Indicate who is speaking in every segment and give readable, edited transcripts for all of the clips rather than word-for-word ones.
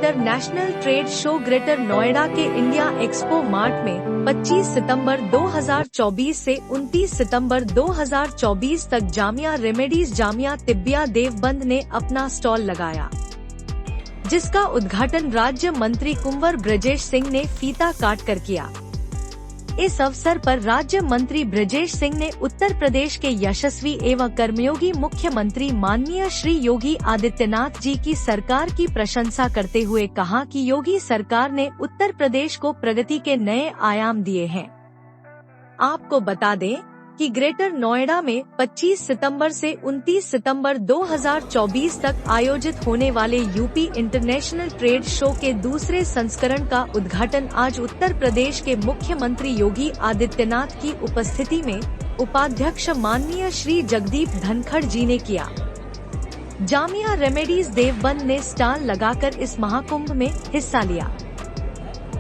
Speaker 1: International trade show greater Noida के India expo mart में 25 सितंबर 2024 से 29 सितंबर 2024 तक जामिया रेमेडीज जामिया तिब्बिया देवबंद ने अपना स्टॉल लगाया, जिसका उद्घाटन राज्य मंत्री कुंवर ब्रजेश सिंह ने फीता काट कर किया। इस अवसर पर राज्य मंत्री ब्रजेश सिंह ने उत्तर प्रदेश के यशस्वी एवं कर्मयोगी मुख्यमंत्री माननीय श्री योगी आदित्यनाथ जी की सरकार की प्रशंसा करते हुए कहा कि योगी सरकार ने उत्तर प्रदेश को प्रगति के नए आयाम दिए हैं। आपको बता दें कि ग्रेटर नोएडा में 25 सितंबर से 29 सितंबर 2024 तक आयोजित होने वाले यूपी इंटरनेशनल ट्रेड शो के दूसरे संस्करण का उद्घाटन आज उत्तर प्रदेश के मुख्यमंत्री योगी आदित्यनाथ की उपस्थिति में उपाध्यक्ष माननीय श्री जगदीप धनखड़ जी ने किया। जामिया रेमेडीज देवबंद ने स्टॉल लगाकर इस महाकुंभ में हिस्सा लिया।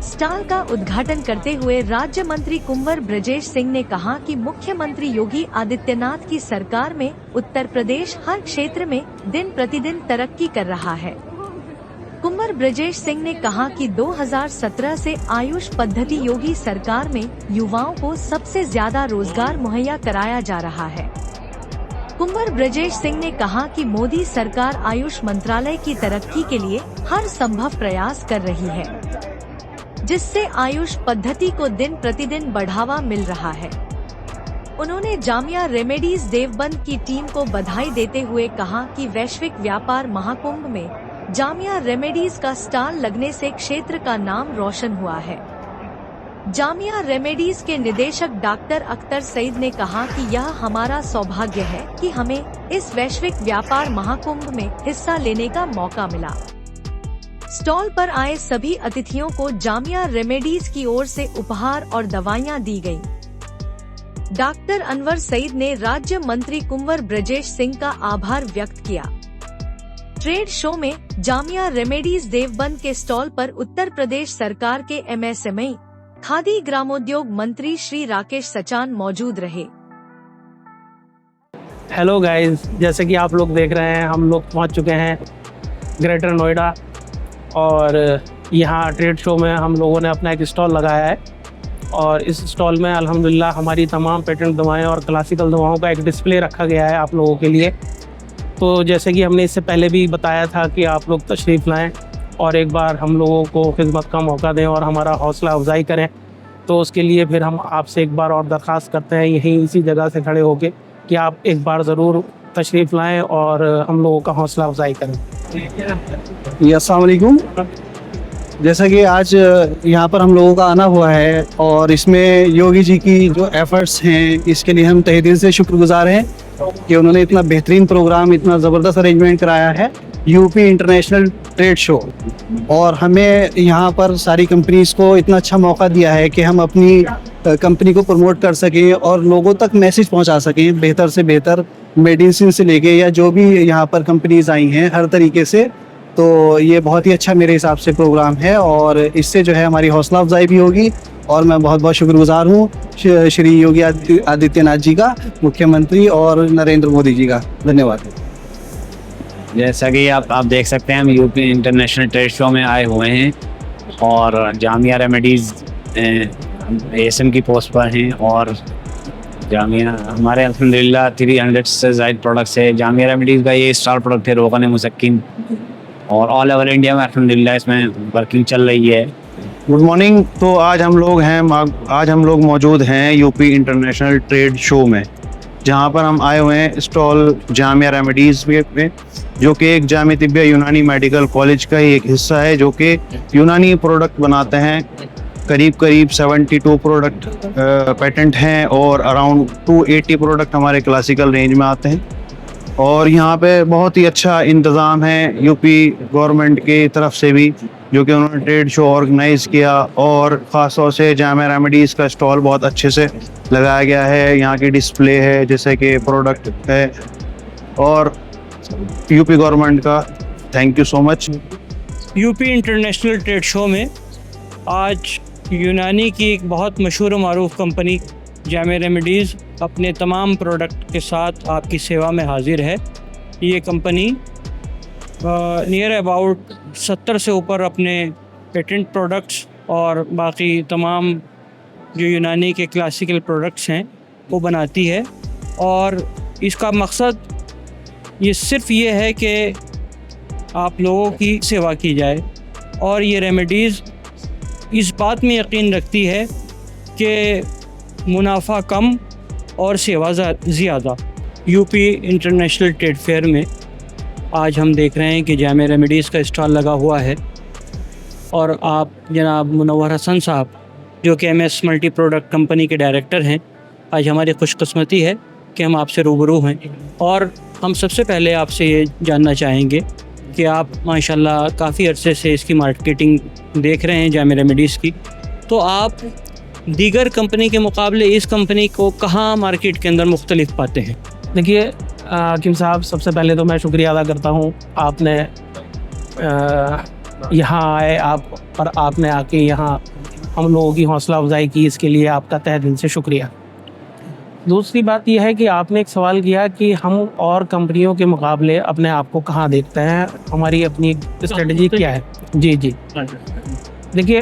Speaker 1: स्टॉल का उद्घाटन करते हुए राज्य मंत्री कुंवर ब्रजेश सिंह ने कहा कि मुख्यमंत्री योगी आदित्यनाथ की सरकार में उत्तर प्रदेश हर क्षेत्र में दिन प्रतिदिन तरक्की कर रहा है। कुंवर ब्रजेश सिंह ने कहा कि 2017 से आयुष पद्धति योगी सरकार में युवाओं को सबसे ज्यादा रोजगार मुहैया कराया जा रहा है। कुंवर ब्रजेश सिंह ने कहा कि मोदी सरकार आयुष मंत्रालय की तरक्की के लिए हर संभव प्रयास कर रही है, जिससे आयुष पद्धति को दिन प्रतिदिन बढ़ावा मिल रहा है। उन्होंने जामिया रेमेडीज देवबंद की टीम को बधाई देते हुए कहा कि वैश्विक व्यापार महाकुंभ में जामिया रेमेडीज का स्टॉल लगने से क्षेत्र का नाम रोशन हुआ है। जामिया रेमेडीज के निदेशक डॉक्टर अख्तर सईद ने कहा कि यह हमारा सौभाग्य है कि हमें इस वैश्विक व्यापार महाकुंभ में हिस्सा लेने का मौका मिला। स्टॉल पर आए सभी अतिथियों को जामिया रेमेडीज की ओर से उपहार और दवाइयां दी गयी। डॉक्टर अनवर सईद ने राज्य मंत्री कुंवर ब्रजेश सिंह का आभार व्यक्त किया। ट्रेड शो में जामिया रेमेडीज देवबंद के स्टॉल पर उत्तर प्रदेश सरकार के MSME खादी ग्रामोद्योग मंत्री श्री राकेश सचान मौजूद रहे।
Speaker 2: हेलो गाइस, जैसे कि आप लोग देख रहे हैं, हम लोग पहुंच चुके हैं ग्रेटर नोएडा और यहाँ ट्रेड शो में हम लोगों ने अपना एक स्टॉल लगाया है और इस स्टॉल में अल्हम्दुलिल्लाह हमारी तमाम पेटेंट दवाएं और क्लासिकल दवाओं का एक डिस्प्ले रखा गया है आप लोगों के लिए। तो जैसे कि हमने इससे पहले भी बताया था कि आप लोग तशरीफ़ लाएं और एक बार हम लोगों को खिदमत का मौका दें और हमारा हौसला अफजाई करें। तो उसके लिए फिर हम आपसे एक बार और दरख्वास्त करते हैं यहीं इसी जगह से खड़े होके कि आप एक बार ज़रूर तशरीफ़ लाएँ और हम लोगों का हौसला अफजाई करें।
Speaker 3: अस्सलाम वालेकुम। जैसा कि आज यहाँ पर हम लोगों का आना हुआ है और इसमें योगी जी की जो एफर्ट्स हैं इसके लिए हम तहे दिल से शुक्रगुजार हैं कि उन्होंने इतना बेहतरीन प्रोग्राम, इतना ज़बरदस्त अरेंजमेंट कराया है यूपी इंटरनेशनल ट्रेड शो, और हमें यहाँ पर सारी कंपनीज़ को इतना अच्छा मौका दिया है कि हम अपनी कंपनी को प्रमोट कर सकें और लोगों तक मैसेज पहुँचा सकें बेहतर से बेहतर, मेडिसिन से लेके या जो भी यहाँ पर कंपनीज़ आई हैं हर तरीके से। तो ये बहुत ही अच्छा मेरे हिसाब से प्रोग्राम है और इससे जो है हमारी हौसला अफजाई भी होगी और मैं बहुत बहुत शुक्रगुजार हूँ श्री योगी आदित्यनाथ जी का, मुख्यमंत्री, और नरेंद्र मोदी जी का। धन्यवाद।
Speaker 4: जैसा कि आप देख सकते हैं, हम यूपी इंटरनेशनल ट्रेड शो में आए हुए हैं और जामिया रेमेडीज़ ASM की पोस्ट पर हैं और जामिया हमारे अल्हम्दुलिल्लाह 300 से ज़ायद प्रोडक्ट्स है। जामिया रेमेडीज़ का ये स्टार प्रोडक्ट है रोगन मुसक्किन, और ऑल ओवर इंडिया में अल्हम्दुलिल्लाह इसमें वर्किंग चल रही है।
Speaker 3: Good morning. तो आज हम लोग मौजूद हैं यूपी इंटरनेशनल ट्रेड शो में, जहां पर हम आए हुए हैं स्टॉल जामिया रेमेडीज़ में, जो कि एक जामिया तिब्बिया यूनानी मेडिकल कॉलेज का ही एक हिस्सा है जो कि यूनानी प्रोडक्ट बनाते हैं। करीब 72 प्रोडक्ट पेटेंट हैं और अराउंड 280 प्रोडक्ट हमारे क्लासिकल रेंज में आते हैं। और यहाँ पे बहुत ही अच्छा इंतज़ाम है यूपी गवर्नमेंट की तरफ से भी, जो कि उन्होंने ट्रेड शो ऑर्गेनाइज़ किया और ख़ास तौर से जामिया रेमेडीज़ का स्टॉल बहुत अच्छे से लगाया गया है। यहाँ की डिस्प्ले है, जैसे कि प्रोडक्ट है, और यूपी गवर्नमेंट का thank you so much.
Speaker 2: UP international trade show में आज यूनानी की एक बहुत मशहूर और मारूफ कंपनी जामिया रेमेडीज़ अपने तमाम प्रोडक्ट के साथ आपकी सेवा में हाजिर है। ये कंपनी
Speaker 5: नियर अबाउट 70 से ऊपर अपने पेटेंट प्रोडक्ट्स और बाकी तमाम जो यूनानी के क्लासिकल प्रोडक्ट्स हैं वो बनाती है। और इसका मकसद ये सिर्फ़ ये है कि आप लोगों की सेवा की जाए, और ये रेमेडीज़ इस बात में यकीन रखती है कि मुनाफा कम और सेवा ज़्यादा। यूपी इंटरनेशनल ट्रेड फेयर में आज हम देख रहे हैं कि जामिया रेमेडीज़ का स्टॉल लगा हुआ है, और आप जनाब मुनव्वर हसन साहब जो कि MS मल्टी प्रोडक्ट कंपनी के डायरेक्टर हैं, आज हमारी खुशकिस्मती है कि हम आपसे रूबरू हैं। और हम सबसे पहले आपसे ये जानना चाहेंगे कि आप माशाल्लाह काफ़ी अरसे से इसकी मार्केटिंग देख रहे हैं जामिया रेमेडीज़ की, तो आप दीगर कंपनी के मुकाबले इस कंपनी को कहाँ मार्केट के अंदर मुख्तलिफ पाते हैं?
Speaker 2: देखिए हकीम साहब, सबसे पहले तो मैं शुक्रिया अदा करता हूँ आपने यहाँ आए आप और आपने आके यहाँ हम लोगों की हौसला अफजाई की, इसके लिए आपका तहे दिल से शुक्रिया। दूसरी बात यह है कि आपने एक सवाल किया कि हम और कंपनियों के मुकाबले अपने आप को कहाँ देखते हैं, हमारी अपनी स्ट्रेटजी क्या है। जी जी, देखिए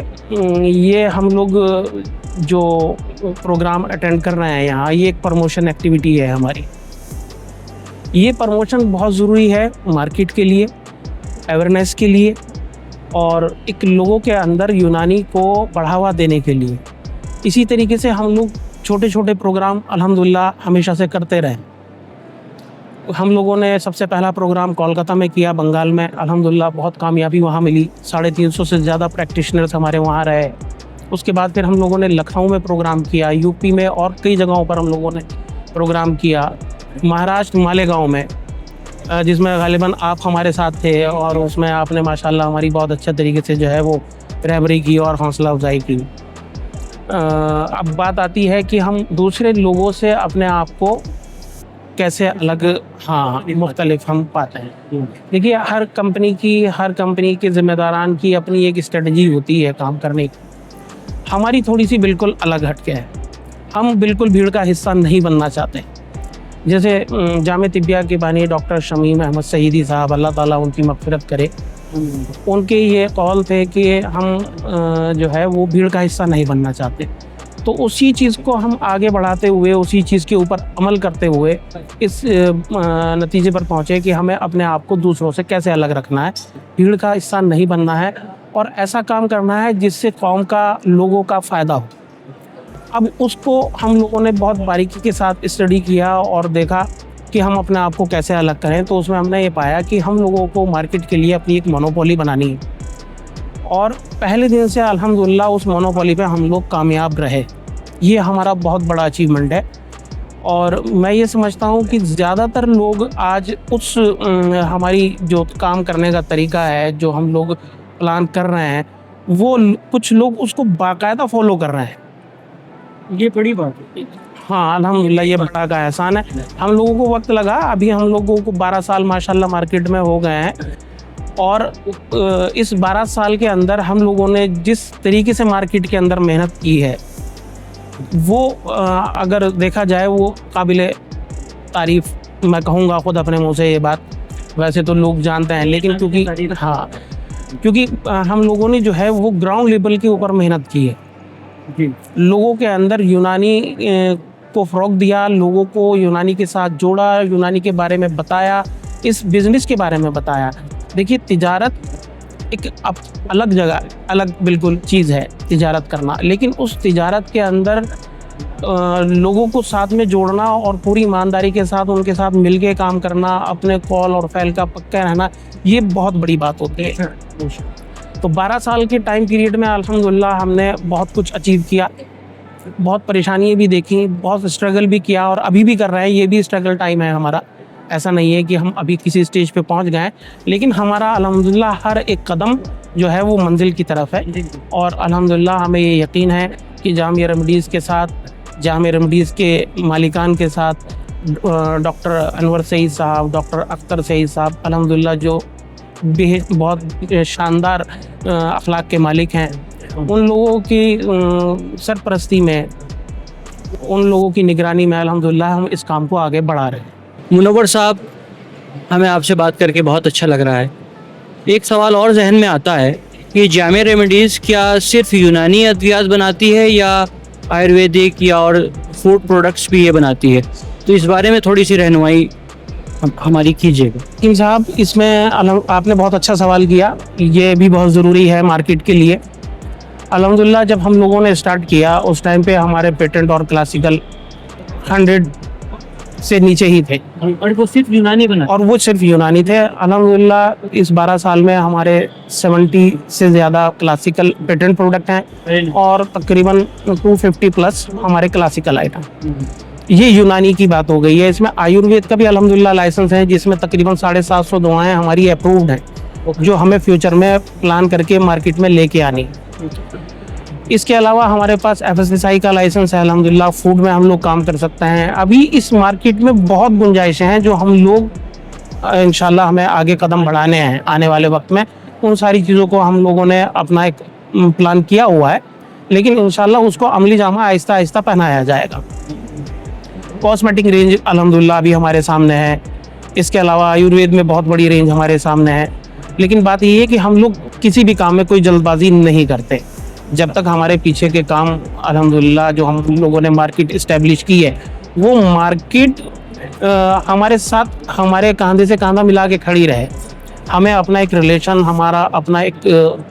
Speaker 2: ये हम लोग जो प्रोग्राम अटेंड कर रहे हैं यहाँ, ये एक प्रमोशन एक्टिविटी है हमारी। ये प्रमोशन बहुत ज़रूरी है मार्केट के लिए, अवेयरनेस के लिए, और एक लोगों के अंदर यूनानी को बढ़ावा देने के लिए। इसी तरीके से हम लोग छोटे छोटे प्रोग्राम अल्हम्दुलिल्लाह हमेशा से करते रहे। हम लोगों ने सबसे पहला प्रोग्राम कोलकाता में किया, बंगाल में, अल्हम्दुलिल्लाह बहुत कामयाबी वहाँ मिली। 350 से ज़्यादा प्रैक्टिशनर्स हमारे वहाँ रहे। उसके बाद फिर हम लोगों ने लखनऊ में प्रोग्राम किया, यूपी में और कई जगहों पर हम लोगों ने प्रोग्राम किया, महाराष्ट्र मालेगांव में, जिसमें गालिबन आप हमारे साथ थे, और उसमें आपने माशाल्लाह हमारी बहुत अच्छे तरीके से जो है वो रहबरी की और हौसला अफजाई की। अब बात आती है कि हम दूसरे लोगों से अपने आप को कैसे अलग मुख्तलिफ हम पाते हैं। देखिए हर कंपनी के ज़िम्मेदारान की अपनी एक स्ट्रेटजी होती है काम करने की। हमारी थोड़ी सी बिल्कुल अलग हटके है। हम बिल्कुल भीड़ का हिस्सा नहीं बनना चाहते। जैसे जामिया तिब्बिया के बानी डॉक्टर शमीम अहमद सईदी साहब, अल्लाह ताला उनकी मग़फ़िरत करे, उनके ये कौल थे कि हम जो है वो भीड़ का हिस्सा नहीं बनना चाहते। तो उसी चीज़ को हम आगे बढ़ाते हुए, उसी चीज़ के ऊपर अमल करते हुए इस नतीजे पर पहुँचे कि हमें अपने आप को दूसरों से कैसे अलग रखना है, भीड़ का हिस्सा नहीं बनना है, और ऐसा काम करना है जिससे कौम का, लोगों का फ़ायदा हो। अब उसको हम लोगों ने बहुत बारीकी के साथ स्टडी किया और देखा कि हम अपने आप को कैसे अलग करें। तो उसमें हमने ये पाया कि हम लोगों को मार्केट के लिए अपनी एक मोनोपोली बनानी है, और पहले दिन से अल्हम्दुलिल्लाह उस मोनोपोली पे हम लोग कामयाब रहे। ये हमारा बहुत बड़ा अचीवमेंट है। और मैं ये समझता हूँ कि ज़्यादातर लोग आज उस हमारी जो काम करने का तरीका है, जो हम लोग प्लान कर रहे हैं, वो कुछ लोग उसको बाकायदा फॉलो कर रहे हैं।
Speaker 5: ये बड़ी बात है।
Speaker 2: हाँ, अल्हम्दुलिल्लाह ये बड़ा का एहसान है। हम लोगों को वक्त लगा, अभी हम लोगों को 12 साल माशाल्लाह मार्केट में हो गए हैं, और इस 12 साल के अंदर हम लोगों ने जिस तरीके से मार्केट के अंदर मेहनत की है, वो अगर देखा जाए वो काबिल तारीफ़ मैं कहूँगा खुद अपने मुँह से ये बात। वैसे तो लोग जानते हैं, लेकिन क्योंकि हम लोगों ने जो है वो ग्राउंड लेवल के ऊपर मेहनत की है। लोगों के अंदर यूनानी को फ़रोग़ दिया, लोगों को यूनानी के साथ जोड़ा, यूनानी के बारे में बताया, इस बिज़नेस के बारे में बताया। देखिए तिजारत एक अलग जगह, अलग बिल्कुल चीज़ है तिजारत करना, लेकिन उस तिजारत के अंदर लोगों को साथ में जोड़ना और पूरी ईमानदारी के साथ उनके साथ मिल के काम करना, अपने कौल और फ़ैल का पक्का रहना, ये बहुत बड़ी बात होती है। तो 12 साल के टाइम पीरियड में अल्हम्दुलिल्लाह हमने बहुत कुछ अचीव किया, बहुत परेशानियाँ भी देखी, बहुत स्ट्रगल भी किया, और अभी भी कर रहे हैं। ये भी स्ट्रगल टाइम है हमारा। ऐसा नहीं है कि हम अभी किसी स्टेज पे पहुंच गए, लेकिन हमारा अल्हम्दुलिल्लाह हर एक कदम जो है वो मंजिल की तरफ है। और अल्हम्दुलिल्लाह हमें ये यकीन है कि जामिया रेमेडीज़ के साथ, जामिया रेमेडीज़ के मालिकान के साथ, डॉक्टर अनवर सईद साहब, डॉक्टर अख्तर सईद साहब, अल्हम्दुलिल्लाह जो बहुत शानदार अखलाक के मालिक हैं, उन लोगों की सरपरस्ती में, उन लोगों की निगरानी में अल्हम्दुलिल्लाह हम इस काम को आगे बढ़ा रहे हैं।
Speaker 5: मुनव्वर साहब, हमें आपसे बात करके बहुत अच्छा लग रहा है। एक सवाल और जहन में आता है कि जामिया रेमेडीज़ क्या सिर्फ यूनानी अद्वियात बनाती है या आयुर्वेदिक या और फूड प्रोडक्ट्स भी ये बनाती है? तो इस बारे में थोड़ी सी रहनुमाई हमारी कीजिएगा।
Speaker 2: हकीम साहब, इसमें आपने बहुत अच्छा सवाल किया, ये भी बहुत ज़रूरी है मार्केट के लिए। अल्हम्दुलिल्लाह जब हम लोगों ने स्टार्ट किया उस टाइम पे हमारे पेटेंट और क्लासिकल 100 से नीचे ही थे,
Speaker 5: और वो सिर्फ यूनानी बना
Speaker 2: और वो सिर्फ यूनानी थे। अल्हम्दुलिल्लाह इस 12 साल में हमारे 70 से ज़्यादा क्लासिकल पेटेंट प्रोडक्ट हैं और तकरीबन 250 प्लस हमारे क्लासिकल आइटम। ये यूनानी की बात हो गई है। इसमें आयुर्वेद का भी अल्हम्दुलिल्लाह लाइसेंस है, जिसमें तकरीबन 750 दवाएं हमारी अप्रूव्ड हैं, जो हमें फ्यूचर में प्लान करके मार्केट में लेके आनी है। इसके अलावा हमारे पास FSSAI का लाइसेंस है अल्हम्दुलिल्लाह। फूड में हम लोग काम कर सकते हैं। अभी इस मार्केट में बहुत गुंजाइशें हैं जो हम लोग इंशाल्लाह हमें आगे कदम बढ़ाने हैं आने वाले वक्त में। उन सारी चीज़ों को हम लोगों ने अपना एक प्लान किया हुआ है, लेकिन इंशाल्लाह उसको अमली जामा आहिस्ता आहिस्ता पहनाया जाएगा। कॉस्मेटिक रेंज अल्हम्दुलिल्लाह अभी हमारे सामने है। इसके अलावा आयुर्वेद में बहुत बड़ी रेंज हमारे सामने है। लेकिन बात ये है कि हम लोग किसी भी काम में कोई जल्दबाजी नहीं करते। जब तक हमारे पीछे के काम अल्हम्दुलिल्लाह जो हम लोगों ने मार्केट इस्टेब्लिश की है, वो मार्केट हमारे साथ हमारे कंधे से कंधा मिला के खड़ी रहे। हमें अपना एक रिलेशन, हमारा अपना एक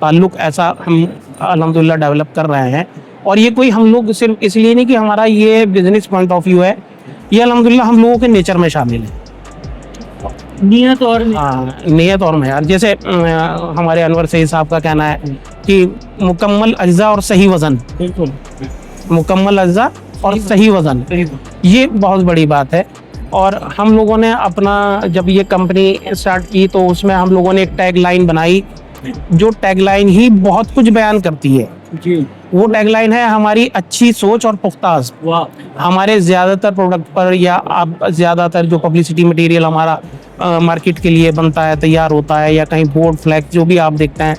Speaker 2: ताल्लुक़ ऐसा हम अल्हम्दुलिल्लाह डेवलप कर रहे हैं। और ये कोई हम लोग सिर्फ इसलिए नहीं कि हमारा ये बिजनेस पॉइंट ऑफ व्यू है, ये अल्हम्दुलिल्लाह हम लोगों के नेचर में शामिल है।
Speaker 5: नियत और
Speaker 2: नियत और मेयार। जैसे हमारे अनवर सईद साहब का कहना है कि मुकम्मल अज्जा और सही वज़न,
Speaker 5: बिल्कुल
Speaker 2: मुकम्मल अज्जा और सही वज़न, ये बहुत बड़ी बात है। और हम लोगों ने अपना जब ये कंपनी स्टार्ट की तो उसमें हम लोगों ने एक टैग लाइन बनाई, जो टैग लाइन ही बहुत कुछ बयान करती है
Speaker 5: जी।
Speaker 2: वो टैग लाइन है हमारी अच्छी सोच और पुख्ता अज़्म।
Speaker 5: वाह।
Speaker 2: हमारे ज़्यादातर प्रोडक्ट पर या आप ज़्यादातर जो पब्लिसिटी मटेरियल हमारा मार्केट के लिए बनता है, तैयार होता है, या कहीं बोर्ड फ्लैग जो भी आप देखते हैं,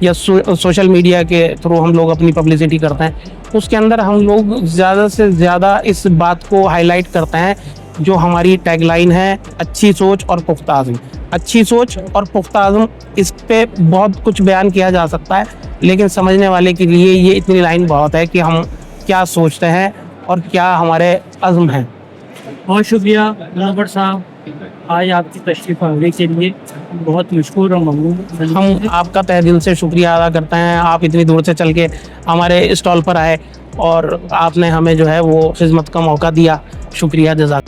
Speaker 2: या सोशल मीडिया के थ्रू हम लोग अपनी पब्लिसिटी करते हैं, उसके अंदर हम लोग ज़्यादा से ज़्यादा इस बात को हाईलाइट करते हैं जो हमारी टैगलाइन है, अच्छी सोच और पुख्ता अज़्म। अच्छी सोच और पुख्ता अज़्म, इस पे बहुत कुछ बयान किया जा सकता है, लेकिन समझने वाले के लिए ये इतनी लाइन बहुत है कि हम क्या सोचते हैं और क्या हमारे अज़्म हैं।
Speaker 5: बहुत शुक्रिया मुनव्वर साहब, आज आपकी तशरीफ़ आने के लिए बहुत मशकूर और ममनून।
Speaker 2: हम आपका तहे दिल से शुक्रिया अदा करते हैं। आप इतनी दूर से चल के हमारे स्टॉल पर आए और आपने हमें जो है वो खिदमत का मौका दिया। शुक्रिया, जज़ाक।